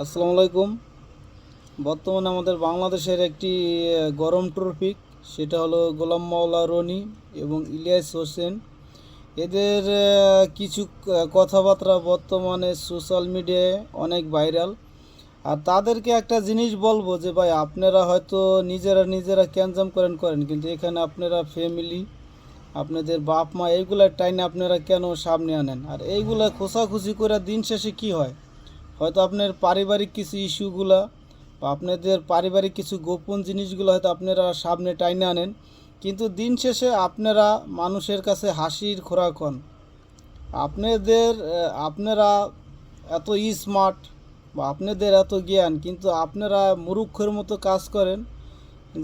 আসসালামু আলাইকুম। বর্তমানে আমাদের বাংলাদেশের একটি গরম টপিক, সেটা হলো গোলাম মাওলা রনি এবং ইলিয়াস হোসেন। এদের কিছু কথাবার্তা বর্তমানে সোশ্যাল মিডিয়ায় অনেক ভাইরাল। আর তাদেরকে একটা জিনিস বলবো যে ভাই, আপনারা হয়তো নিজেরা নিজেরা ক্যানজাম করেন, কিন্তু এখানে আপনারা ফ্যামিলি, আপনাদের বাপ মা এইগুলা টাইনে আপনারা কেন সামনে আনেন? আর এইগুলা খোঁচাখুচি করে দিন শেষে কি হয়? হয়তো আপনার পারিবারিক কিছু ইস্যুগুলা বা আপনাদের পারিবারিক কিছু গোপন জিনিসগুলো হয়তো আপনারা সামনে টাইনে আনেন, কিন্তু দিন শেষে আপনারা মানুষের কাছে হাসির খোরাক হন। আপনারা এত স্মার্ট বা আপনাদের এত জ্ঞান, কিন্তু আপনারা মূর্খের মতো কাজ করেন,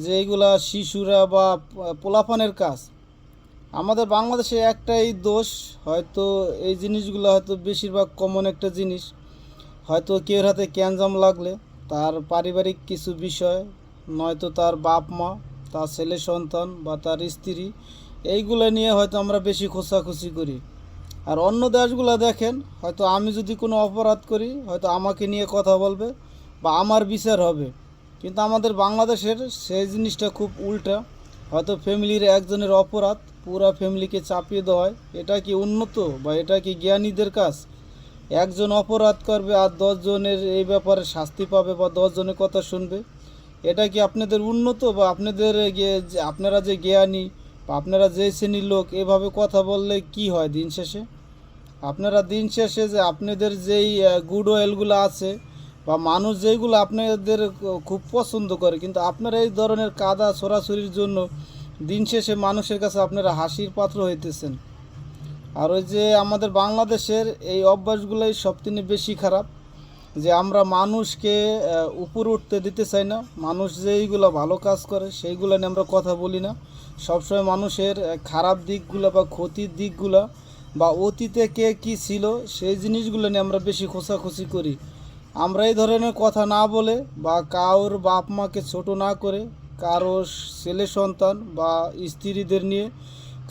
যে এইগুলা শিশুরা বা পোলাপানের কাজ। আমাদের বাংলাদেশে একটাই দোষ, হয়তো এই জিনিসগুলো হয়তো বেশিরভাগ কমন একটা জিনিস। হয়তো কেউর হাতে ক্যানজাম লাগলে তার পারিবারিক কিছু বিষয়, নয়তো তার বাপ মা, তার ছেলে সন্তান বা তার স্ত্রী, এইগুলো নিয়ে হয়তো আমরা বেশি খোঁচাখুচি করি। আর অন্য দেশগুলো দেখেন, হয়তো আমি যদি কোনো অপরাধ করি হয়তো আমাকে নিয়ে কথা বলবে বা আমার বিচার হবে, কিন্তু আমাদের বাংলাদেশের সেই জিনিসটা খুব উল্টা। হয়তো ফ্যামিলির একজনের অপরাধ পুরা ফ্যামিলিকে চাপিয়ে দেওয়া হয়। এটা কি উন্নত বা এটা কি জ্ঞানীদের কাজ? একজন অপরাধ করবে আর 10 জনের এই ব্যাপারে শাস্তি পাবে বা 10 জনের কথা শুনবে। এটা কি আপনাদের উন্নত? বা আপনাদের আপনারা যে জ্ঞানী বা আপনারা যে শ্রেণীর লোক, এভাবে কথা বললে কি হয় দিন শেষে? আপনারা দিন শেষে যে আপনাদের যেই গুড ওয়েলগুলো আছে বা মানুষ যেইগুলো আপনাদের খুব পছন্দ করে, কিন্তু আপনারা এই ধরনের কাদা ছোড়াছুরির জন্য দিন শেষে মানুষের কাছে আপনারা হাসির পাত্র হইতেছেন। আর ওই যে আমাদের বাংলাদেশের এই অভ্যাসগুলোই সবথেকে বেশি খারাপ, যে আমরা মানুষকে উপরে উঠতে দিতে চাই না। মানুষ যেইগুলো ভালো কাজ করে সেইগুলো নিয়ে আমরা কথা বলি না। সবসময় মানুষের খারাপ দিকগুলো বা ক্ষতির দিকগুলো বা অতীতে কে কী ছিল সেই জিনিসগুলো নিয়ে আমরা বেশি খোঁচাখুচি করি। আমরা এই ধরনের কথা না বলে বা কারোর বাপ মাকে ছোট না করে, কারো ছেলে সন্তান বা স্ত্রীদের নিয়ে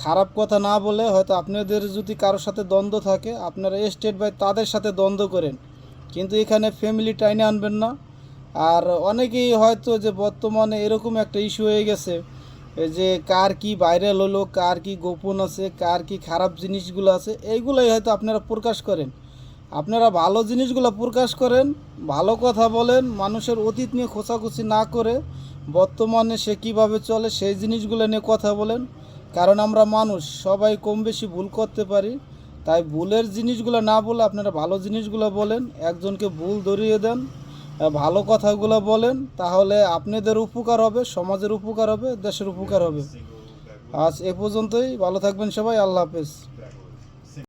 খারাপ কথা না বলে, হয়তো আপনাদের যদি কারোর সাথে দ্বন্দ্ব থাকে আপনারা স্টেট বাই তাদের সাথে দ্বন্দ্ব করেন, কিন্তু এখানে ফ্যামিলি টাইনে আনবেন না। আর অনেকেই হয়তো যে বর্তমানে এরকম একটা ইস্যু হয়ে গেছে, যে কার কি ভাইরাল হলো, কার কি গোপন আছে, কার কি খারাপ জিনিসগুলো আছে, এইগুলোই হয়তো আপনারা প্রকাশ করেন। আপনারা ভালো জিনিসগুলো প্রকাশ করেন, ভালো কথা বলেন, মানুষের অতীত নিয়ে খোঁচাখুচি না করে বর্তমানে সে কীভাবে চলে সেই জিনিসগুলো নিয়ে কথা বলেন। কারণ আমরা মানুষ, সবাই কম বেশি ভুল করতে পারি। তাই ভুলের জিনিসগুলো না বলে আপনারা ভালো জিনিসগুলো বলেন, একজনকে ভুল ধরিয়ে দেন, ভালো কথাগুলো বলেন, তাহলে আপনাদের উপকার হবে, সমাজের উপকার হবে, দেশের উপকার হবে। আজ এ পর্যন্তই। ভালো থাকবেন সবাই। আল্লাহ হাফেজ।